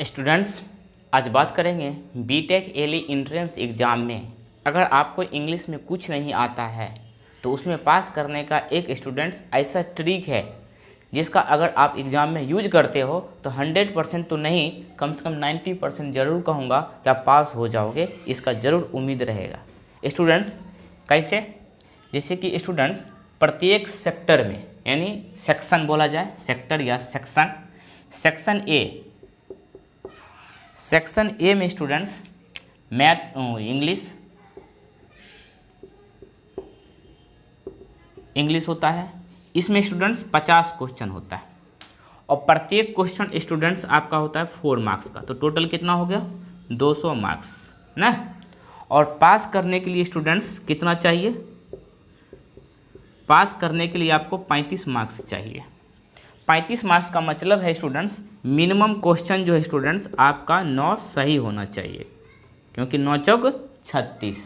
Students, आज बात करेंगे बीटेक एली एंट्रेंस एग्ज़ाम में अगर आपको इंग्लिश में कुछ नहीं आता है तो उसमें पास करने का एक स्टूडेंट्स ऐसा ट्रिक है जिसका अगर आप एग्ज़ाम में यूज करते हो तो 100% तो नहीं, कम से कम 90% ज़रूर कहूँगा कि आप पास हो जाओगे। इसका ज़रूर उम्मीद रहेगा। स्टूडेंट्स कैसे? जैसे कि स्टूडेंट्स प्रत्येक सेक्टर में, यानी सेक्शन बोला जाए, सेक्टर या सेक्शन ए में स्टूडेंट्स मैथ, इंग्लिश होता है। इसमें स्टूडेंट्स 50 क्वेश्चन होता है और प्रत्येक क्वेश्चन स्टूडेंट्स आपका होता है 4 मार्क्स का। तो टोटल कितना हो गया? 200 मार्क्स ना। और पास करने के लिए स्टूडेंट्स कितना चाहिए? पास करने के लिए आपको 35 मार्क्स चाहिए। 35 मार्क्स का मतलब है स्टूडेंट्स मिनिमम क्वेश्चन जो है स्टूडेंट्स आपका 9 सही होना चाहिए, क्योंकि 9 चौक 36।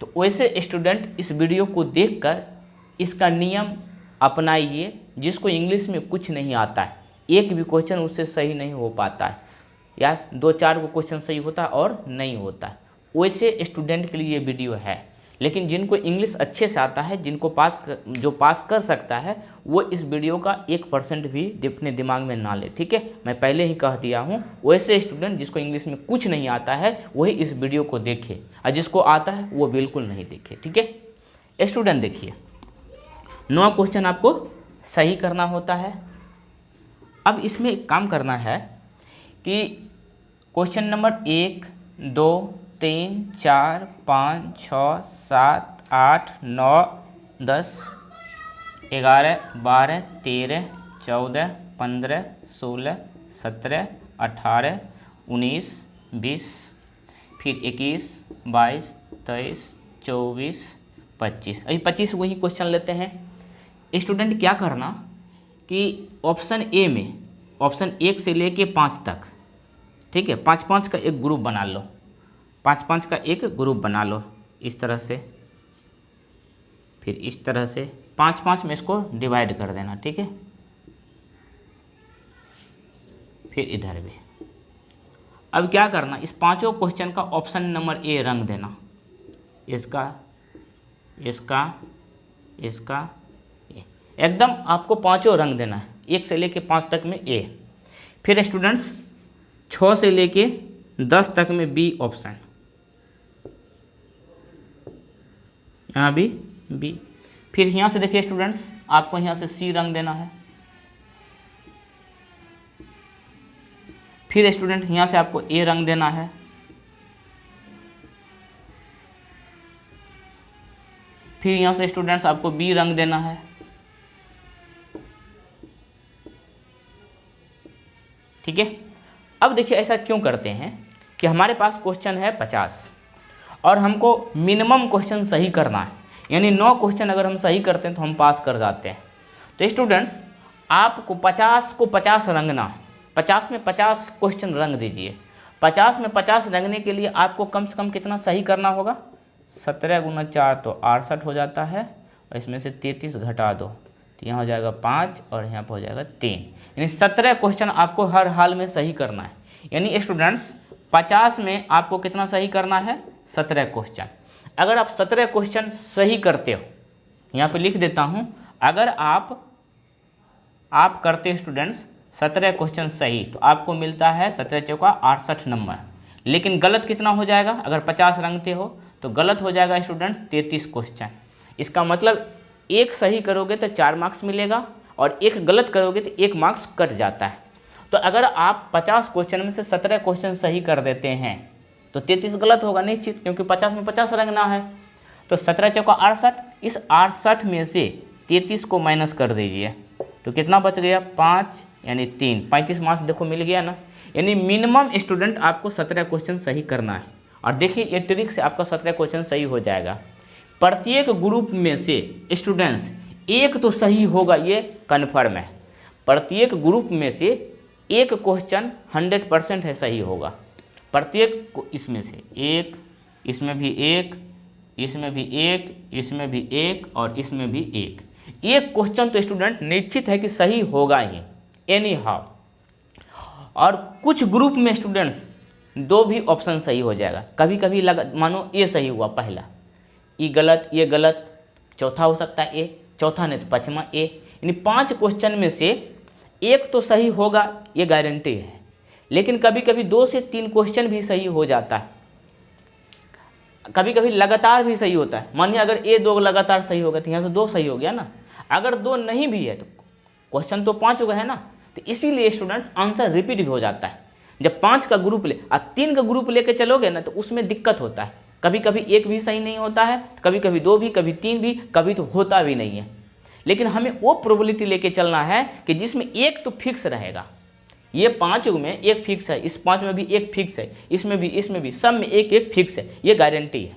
तो वैसे स्टूडेंट इस वीडियो को देखकर इसका नियम अपनाइए। जिसको इंग्लिश में कुछ नहीं आता है, एक भी क्वेश्चन उससे सही नहीं हो पाता है, या 2-4 को क्वेश्चन सही होता है और नहीं होता है, वैसे स्टूडेंट के लिए ये वीडियो है। लेकिन जिनको इंग्लिश अच्छे से आता है, जिनको जो पास कर सकता है, वो इस वीडियो का 1% भी अपने दिमाग में ना ले। ठीक है, मैं पहले ही कह दिया हूँ। वैसे स्टूडेंट जिसको इंग्लिश में कुछ नहीं आता है वही इस वीडियो को देखे, और जिसको आता है वो बिल्कुल नहीं देखे। ठीक है स्टूडेंट, देखिए 9 क्वेश्चन आपको सही करना होता है। अब इसमें एक काम करना है कि क्वेश्चन नंबर 1, 2, 3, 4, 5, 6, 7, 8, 9, 10, 11, 12, 13, 14, 15, 16, 17, 18, 19, 20, फिर 21, 22, 23, 24, 25। अभी 25 वही क्वेश्चन लेते हैं। स्टूडेंट क्या करना कि ऑप्शन ए में, ऑप्शन 1 से लेके 5 तक, ठीक है, 5-5 का एक ग्रुप बना लो, 5-5 का एक ग्रुप बना लो इस तरह से, फिर इस तरह से 5-5 में इसको डिवाइड कर देना। ठीक है, फिर इधर भी। अब क्या करना, इस 5 क्वेश्चन का ऑप्शन नंबर ए रंग देना, इसका, इसका, इसका, एकदम आपको 5 रंग देना है, 1 से लेके 5 तक में ए। फिर स्टूडेंट्स 6 से लेके 10 तक में बी ऑप्शन, यहाँ भी बी। फिर यहाँ से देखिए स्टूडेंट्स, आपको यहाँ से सी रंग देना है। फिर स्टूडेंट यहाँ से आपको ए रंग देना है। फिर यहाँ से स्टूडेंट्स आपको बी रंग देना है। ठीक है, अब देखिए ऐसा क्यों करते हैं कि हमारे पास क्वेश्चन है 50 और हमको मिनिमम क्वेश्चन सही करना है, यानी 9 क्वेश्चन अगर हम सही करते हैं तो हम पास कर जाते हैं। तो स्टूडेंट्स आपको 50 को 50 रंगना है, 50 में 50 क्वेश्चन रंग दीजिए। 50 में 50 रंगने के लिए आपको कम से कम कितना सही करना होगा? 17 गुना 4 तो 68 हो जाता है, और इसमें से 33 घटा दो तो यहाँ हो जाएगा 5 और यहाँ पर हो जाएगा 3, यानी 17 क्वेश्चन आपको हर हाल में सही करना है। यानी स्टूडेंट्स 50 में आपको कितना सही करना है? 17 क्वेश्चन। अगर आप 17 क्वेश्चन सही करते हो, यहाँ पे लिख देता हूँ, अगर आप करते स्टूडेंट्स 17 क्वेश्चन सही तो आपको मिलता है 17 चौका 68 नंबर। लेकिन गलत कितना हो जाएगा? अगर 50 रंगते हो तो गलत हो जाएगा स्टूडेंट 33 क्वेश्चन। इसका मतलब एक सही करोगे तो 4 मार्क्स मिलेगा और एक गलत करोगे तो 1 मार्क्स कट जाता है। तो अगर आप 50 क्वेश्चन में से 17 क्वेश्चन सही कर देते हैं तो 33 गलत होगा निश्चित, क्योंकि 50 में 50 रंगना है। तो 17 चौका 68, इस 68 में से 33 को माइनस कर दीजिए तो कितना बच गया? 5 यानी 3, 35 मार्क्स देखो मिल गया ना। यानी मिनिमम स्टूडेंट आपको 17 क्वेश्चन सही करना है। और देखिए ये ट्रिक से आपका 17 क्वेश्चन सही हो जाएगा। प्रत्येक ग्रुप में से स्टूडेंट्स एक तो सही होगा, ये कन्फर्म है। प्रत्येक ग्रुप में से एक क्वेश्चन 100% है सही होगा। प्रत्येक इसमें से एक, इसमें भी एक, इसमें भी एक, इसमें भी एक और इसमें भी एक क्वेश्चन तो स्टूडेंट निश्चित है कि सही होगा ही एनी हाउ। और कुछ ग्रुप में स्टूडेंट्स दो भी ऑप्शन सही हो जाएगा। कभी कभी मानो ये सही हुआ पहला, ये गलत, चौथा हो सकता है ए, चौथा नहीं तो पाँचवा ए, यानी 5 क्वेश्चन में से एक तो सही होगा, ये गारंटी है। लेकिन कभी कभी 2 से 3 क्वेश्चन भी सही हो जाता है, कभी कभी लगातार भी सही होता है। मानिए अगर ए 2 लगातार सही होगा तो यहाँ से 2 सही हो गया ना। अगर 2 नहीं भी है तो क्वेश्चन तो 5 हो गए है ना। तो इसीलिए स्टूडेंट आंसर रिपीट भी हो जाता है। जब 5 का ग्रुप ले और 3 का ग्रुप लेके चलोगे ना तो उसमें दिक्कत होता है। कभी कभी एक भी सही नहीं होता है, कभी कभी 2 भी, कभी 3 भी, कभी तो होता भी नहीं है। लेकिन हमें वो प्रोबेबिलिटी लेके चलना है कि जिसमें एक तो फिक्स रहेगा। ये 5 में एक फिक्स है, इस 5 में भी एक फिक्स है, इसमें भी, सब में एक एक फिक्स है, ये गारंटी है।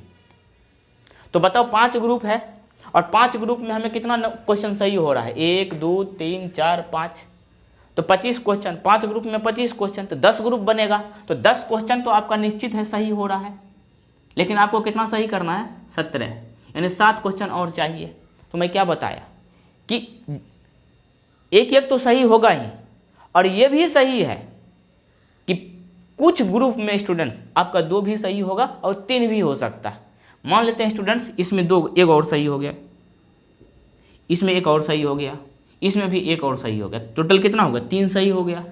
तो बताओ 5 ग्रुप है और 5 ग्रुप में हमें कितना क्वेश्चन सही हो रहा है? 1 2 3 4 5, तो 25 क्वेश्चन। 5 ग्रुप में 25 क्वेश्चन, तो 10 ग्रुप बनेगा। तो 10 क्वेश्चन तो आपका निश्चित है सही हो रहा है। लेकिन आपको कितना सही करना है? 17, यानी 7 क्वेश्चन और चाहिए। तो मैं क्या बताया कि एक एक तो सही होगा ही, और ये भी सही है कि कुछ ग्रुप में स्टूडेंट्स आपका 2 भी सही होगा और 3 भी हो सकता है। मान लेते हैं स्टूडेंट्स इसमें 2, एक और सही हो गया, इसमें एक और सही हो गया, इसमें भी एक और सही हो गया, टोटल कितना होगा? 3 सही हो गया।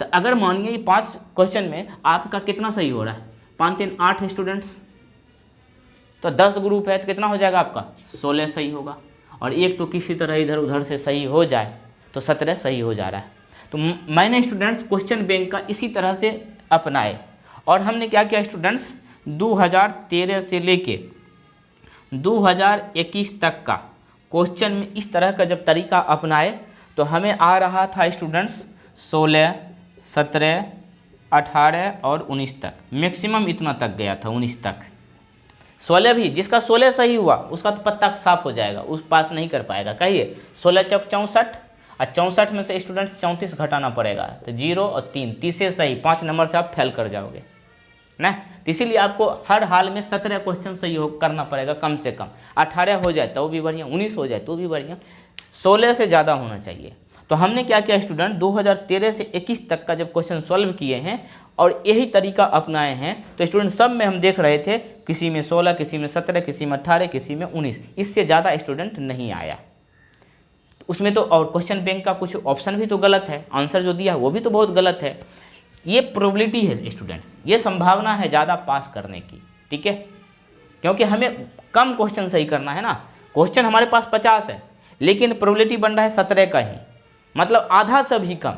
तो अगर मानिए ये 5 क्वेश्चन में आपका कितना सही हो रहा है? 5 3 8 स्टूडेंट्स, तो 10 ग्रुप है तो कितना हो जाएगा आपका? 16 सही होगा। और एक तो किसी तरह इधर उधर से सही हो जाए तो 17 सही हो जा रहा है। तो मैंने स्टूडेंट्स क्वेश्चन बैंक का इसी तरह से अपनाए, और हमने क्या किया स्टूडेंट्स, 2013 से लेके 2021 तक का क्वेश्चन में इस तरह का जब तरीका अपनाए तो हमें आ रहा था स्टूडेंट्स 16, 17, 18 और 19 तक, मैक्सिमम इतना तक गया था 19 तक। 16 भी, जिसका 16 सही हुआ उसका तो पत्ता साफ हो जाएगा, उस पास नहीं कर पाएगा। कहिए 16 चौक 64, और 64 में से स्टूडेंट्स 34 घटाना पड़ेगा, तो 0 और 3, 30 सही, 5 नंबर से आप फेल कर जाओगे ना। तो इसीलिए आपको हर हाल में 17 क्वेश्चन सही हो करना पड़ेगा कम से कम। 18 हो जाए तो भी बढ़िया, 19 हो जाए तो भी बढ़िया, 16 से ज़्यादा होना चाहिए। तो हमने क्या किया स्टूडेंट, 2013 से 21 तक का जब क्वेश्चन सॉल्व किए हैं और यही तरीका अपनाए हैं, तो स्टूडेंट सब में हम देख रहे थे किसी में 16, किसी में 17, किसी में 18, किसी में 19, इससे ज़्यादा स्टूडेंट नहीं आया। उसमें तो और क्वेश्चन बैंक का कुछ ऑप्शन भी तो गलत है, आंसर जो दिया वो भी तो बहुत गलत है। ये प्रोबेबिलिटी है स्टूडेंट्स, ये संभावना है ज़्यादा पास करने की, ठीक है, क्योंकि हमें कम क्वेश्चन सही करना है ना। क्वेश्चन हमारे पास 50 है लेकिन प्रोबेबिलिटी बन रहा है 17 का ही, मतलब आधा से भी कम,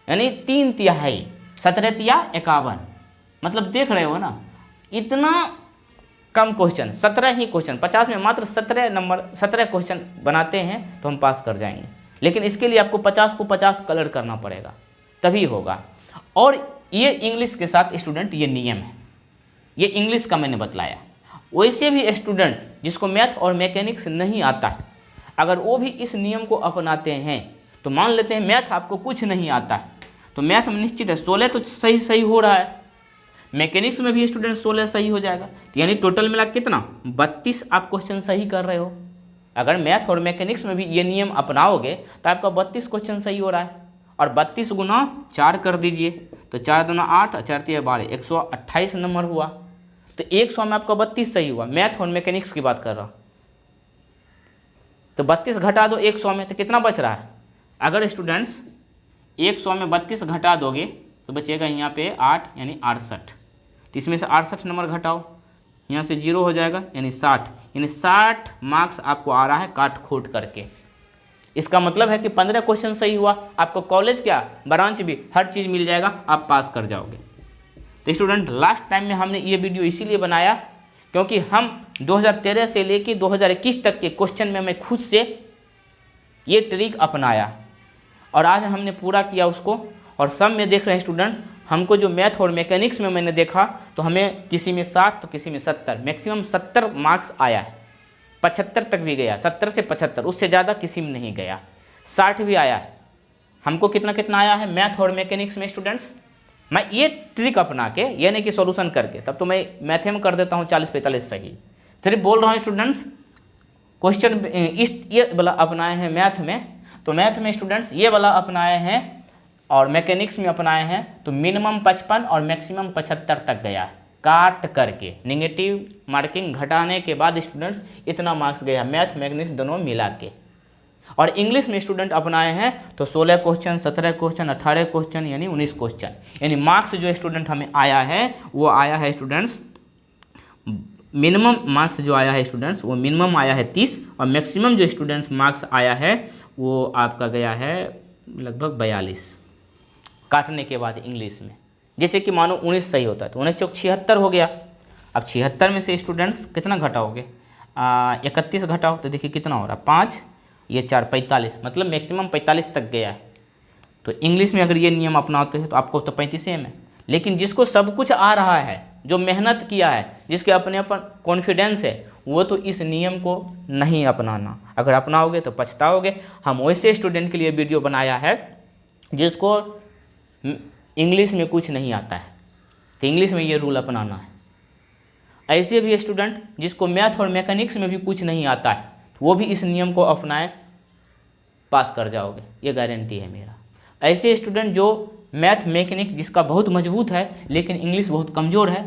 यानी 3 तिहाई, 17 तिया 51, मतलब देख रहे हो ना, इतना कम क्वेश्चन, 17 ही क्वेश्चन, 50 में मात्र 17 क्वेश्चन बनाते हैं तो हम पास कर जाएंगे। लेकिन इसके लिए आपको 50 को 50 कलर करना पड़ेगा, तभी होगा। और ये इंग्लिश के साथ स्टूडेंट ये नियम है, ये इंग्लिश का मैंने बतलाया। वैसे भी स्टूडेंट जिसको मैथ और मैकेनिक्स नहीं आता है, अगर वो भी इस नियम को अपनाते हैं, तो मान लेते हैं मैथ आपको कुछ नहीं आता है, तो मैथ में निश्चित है 16 तो सही हो रहा है, मैकेनिक्स में भी स्टूडेंट 16 सही हो जाएगा, तो यानी टोटल मिला कितना? 32 आप क्वेश्चन सही कर रहे हो। अगर मैथ और मैकेनिक्स में भी ये नियम अपनाओगे तो आपका 32 क्वेश्चन सही हो रहा है। और 32 गुना 4 कर दीजिए, तो 4 दूना 8, 4 3 12, 128 नंबर हुआ। तो 100 में आपका 32 सही हुआ, मैथ और मैकेनिक्स की बात कर रहा हूँ। तो 32 घटा दो 100 में तो कितना बच रहा है? अगर स्टूडेंट्स 100 में 32 घटा दोगे तो बचेगा यहाँ पे 8 यानी 68, तो इसमें से 68 नंबर घटाओ, यहाँ से 0 हो जाएगा यानी 60, यानी 60 मार्क्स आपको आ रहा है काट खोट करके। इसका मतलब है कि 15 क्वेश्चन सही हुआ, आपको कॉलेज क्या ब्रांच भी हर चीज़ मिल जाएगा, आप पास कर जाओगे। तो स्टूडेंट लास्ट टाइम में हमने ये वीडियो इसीलिए बनाया क्योंकि हम 2013 से लेके 2021 तक के क्वेश्चन में मैं खुद से ये ट्रिक अपनाया और आज हमने पूरा किया उसको। और सब में देख रहे हैं स्टूडेंट्स, हमको जो मैथ और मैकेनिक्स में मैंने देखा तो हमें किसी में 60 तो किसी में 70, मैक्सिमम 70 मार्क्स आया है, 75 तक भी गया, 70 से 75, उससे ज़्यादा किसी में नहीं गया, 60 भी आया है। हमको कितना कितना आया है मैथ और मैकेनिक्स में स्टूडेंट्स? मैं ये ट्रिक अपना के, ये नहीं कि सॉल्यूशन करके, तब तो मैं मैथे में कर देता हूँ 40-45 सही, सिर्फ बोल रहा हूँ स्टूडेंट्स क्वेश्चन इस ये वाला अपनाए हैं मैथ में, तो मैथ में स्टूडेंट्स ये वाला अपनाए हैं और मैकेनिक्स में अपनाए हैं तो मिनिमम 55 और मैक्सिमम 75 तक गया है, काट करके नेगेटिव मार्किंग घटाने के बाद स्टूडेंट्स इतना मार्क्स गया मैथ मैकेनिक्स दोनों मिला के। और इंग्लिश में स्टूडेंट अपनाए हैं तो 16 क्वेश्चन, 17 क्वेश्चन, 18 क्वेश्चन यानी 19 क्वेश्चन, यानी मार्क्स जो स्टूडेंट हमें आया है वो आया है स्टूडेंट्स, मिनिमम मार्क्स जो आया है स्टूडेंट्स वो मिनिमम आया है 30 और मैक्सिमम जो स्टूडेंट्स मार्क्स आया है वो आपका गया है लगभग 42 काटने के बाद इंग्लिश में। जैसे कि मानो 19 सही होता है तो 19 चौक 76 हो गया। अब 76 में से स्टूडेंट्स कितना घटाओगे, 31 घटाओ तो देखिए कितना हो रहा है 5, ये 4 45, मतलब मैक्सिमम 45 तक गया है। तो इंग्लिश में अगर ये नियम अपनाते हैं तो आपको तो 35 है। लेकिन जिसको सब कुछ आ रहा है, जो मेहनत किया है, जिसके अपने अपन कॉन्फिडेंस है, वो तो इस नियम को नहीं अपनाना, अगर अपनाओगे तो पछताओगे। हम वैसे स्टूडेंट के लिए वीडियो बनाया है जिसको इंग्लिश में कुछ नहीं आता है तो इंग्लिश में ये रूल अपनाना है। ऐसे भी स्टूडेंट जिसको मैथ और मैकेनिक्स में भी कुछ नहीं आता है वो भी इस नियम को अपनाए, पास कर जाओगे, ये गारंटी है मेरा। ऐसे स्टूडेंट जो मैथ मैकेनिक्स जिसका बहुत मजबूत है लेकिन इंग्लिश बहुत कमज़ोर है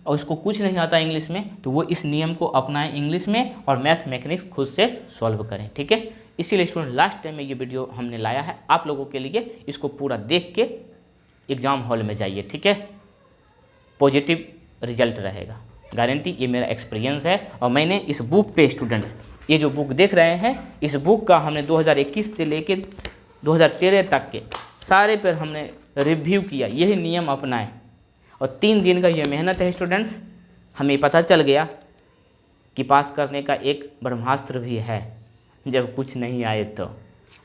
और उसको कुछ नहीं आता इंग्लिश में, तो वो इस नियम को अपनाएं इंग्लिश में और मैथ मैकेनिक्स खुद से सॉल्व करें, ठीक है। इसीलिए स्टूडेंट लास्ट टाइम में ये वीडियो हमने लाया है आप लोगों के लिए, इसको पूरा देख के एग्ज़ाम हॉल में जाइए, ठीक है। पॉजिटिव रिजल्ट रहेगा, गारंटी, ये मेरा एक्सपीरियंस है। और मैंने इस बुक पे स्टूडेंट्स, ये जो बुक देख रहे हैं इस बुक का हमने 2021 से लेके 2013 तक के सारे पर हमने रिव्यू किया, यही नियम अपनाएं और 3 दिन का ये मेहनत है स्टूडेंट्स। हमें पता चल गया कि पास करने का एक ब्रह्मास्त्र भी है जब कुछ नहीं आए तो।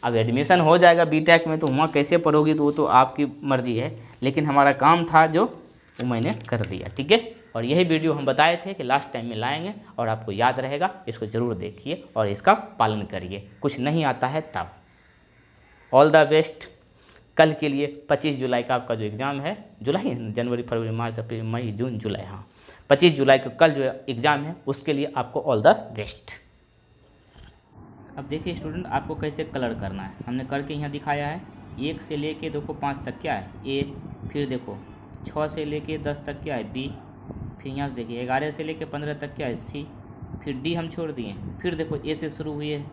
अब एडमिशन हो जाएगा बीटेक में तो वहाँ कैसे पढ़ोगी तो वो तो आपकी मर्ज़ी है, लेकिन हमारा काम था जो वो मैंने कर दिया, ठीक है। और यही वीडियो हम बताए थे कि लास्ट टाइम में लाएंगे और आपको याद रहेगा, इसको ज़रूर देखिए और इसका पालन करिए। कुछ नहीं आता है तब। All the best. कल के लिए 25 जुलाई का आपका जो एग्ज़ाम है, जुलाई जनवरी फरवरी मार्च अप्रैल मई जून जुलाई, हाँ 25 जुलाई को कल जो एग्ज़ाम है उसके लिए आपको ऑल द बेस्ट। अब देखिए स्टूडेंट आपको कैसे कलर करना है, हमने करके यहाँ दिखाया है। 1 से लेके देखो 5 तक क्या है ए, फिर देखो 6 से लेके 10 तक क्या है बी, फिर यहाँ से देखिए 11 से लेके 15 तक क्या है सी, फिर डी हम छोड़ दिए, फिर देखो ए से शुरू हुई है,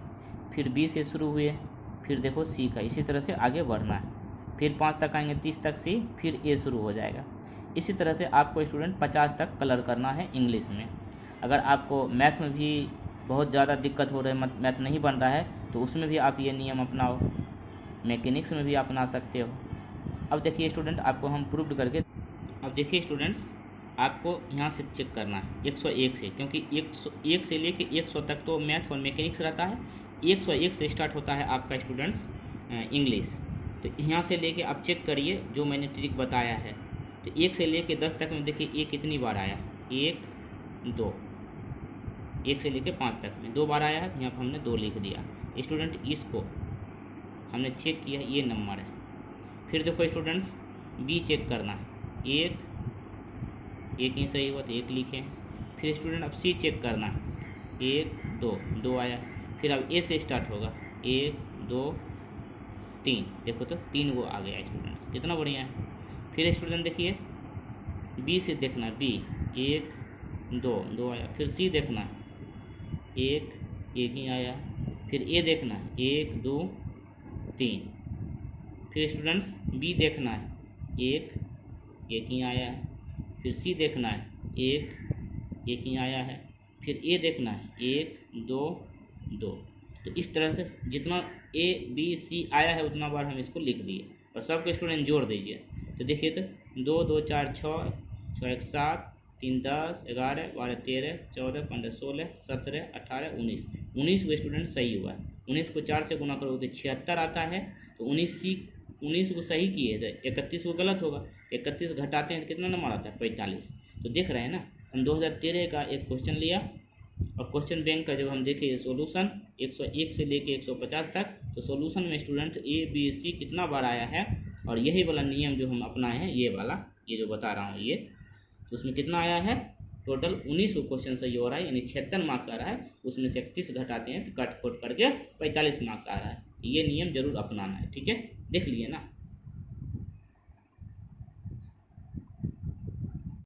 फिर बी से शुरू हुई है, फिर देखो सी का, इसी तरह से आगे बढ़ना है। फिर 5 तक आएंगे 30 तक सी, फिर ए शुरू हो जाएगा। इसी तरह से आपको स्टूडेंट 50 तक कलर करना है इंग्लिश में। अगर आपको मैथ में भी बहुत ज़्यादा दिक्कत हो रही है, मैथ नहीं बन रहा है, तो उसमें भी आप ये नियम अपनाओ, मैकेनिक्स में भी अपना सकते हो। अब देखिए स्टूडेंट आपको हम प्रूव करके, अब देखिए स्टूडेंट्स आपको यहाँ से चेक करना है 101 से, क्योंकि 101 से लेके 100 तक तो मैथ और मैकेनिक्स रहता है, 101 से स्टार्ट होता है आपका स्टूडेंट्स इंग्लिश। तो यहाँ से लेके आप चेक करिए जो मैंने ट्रिक बताया है। तो 1 से लेके 10 तक में देखिए ए कितनी बार आया, 1 2, 1 से लेके 5 तक में 2 बार आया है, तो यहाँ पर हमने 2 लिख दिया। स्टूडेंट इसको हमने चेक किया, ये नंबर है। फिर देखो स्टूडेंट्स बी चेक करना है, 1 ही सही हुआ तो 1 लिखें। फिर स्टूडेंट अब सी चेक करना है, 1 2, 2 आया। फिर अब ए से स्टार्ट होगा, 1 2 3, देखो तो 3 वो आ गया स्टूडेंट्स, कितना बढ़िया है। फिर स्टूडेंट देखिए बी से देखना, बी 1 2, 2 आया। फिर सी देखना, 1 ही आया। फिर ए देखना, 1 2 3। फिर स्टूडेंट्स बी देखना है, 1 ही आया है। फिर सी देखना है, 1 ही आया है। फिर ए देखना है, 1 2 2। तो इस तरह से जितना ए बी सी आया है उतना बार हम इसको लिख दिए और सबके स्टूडेंट जोड़ दीजिए। तो देखिए तो 2 2 4 6, 6 1 7, 3 10, 11 12 13 14 15 16 17 18 19 वो स्टूडेंट सही हुआ है। 19 को 4 से गुना करोगे तो 76 आता है। तो 19 को सही किए तो 31 को गलत होगा, 31 घटाते हैं तो कितना नंबर आता है 45। तो देख रहे हैं ना, हम 2013 का एक क्वेश्चन लिया और क्वेश्चन बैंक का जब हम देखें सॉल्यूशन 101 से लेके 150 तक, तो सॉल्यूशन में स्टूडेंट ए बी सी कितना बार आया है और यही वाला नियम जो हम अपनाए हैं, ये वाला, ये जो बता रहा हूँ ये, तो उसमें कितना आया है टोटल 19 क्वेश्चन सही हो रहा है, यानी 76 मार्क्स आ रहा है। उसमें से 31 घटाते हैं तो कट खोट करके 45 मार्क्स आ रहा है। ये नियम जरूर अपनाना है, ठीक है। देख लिए ना।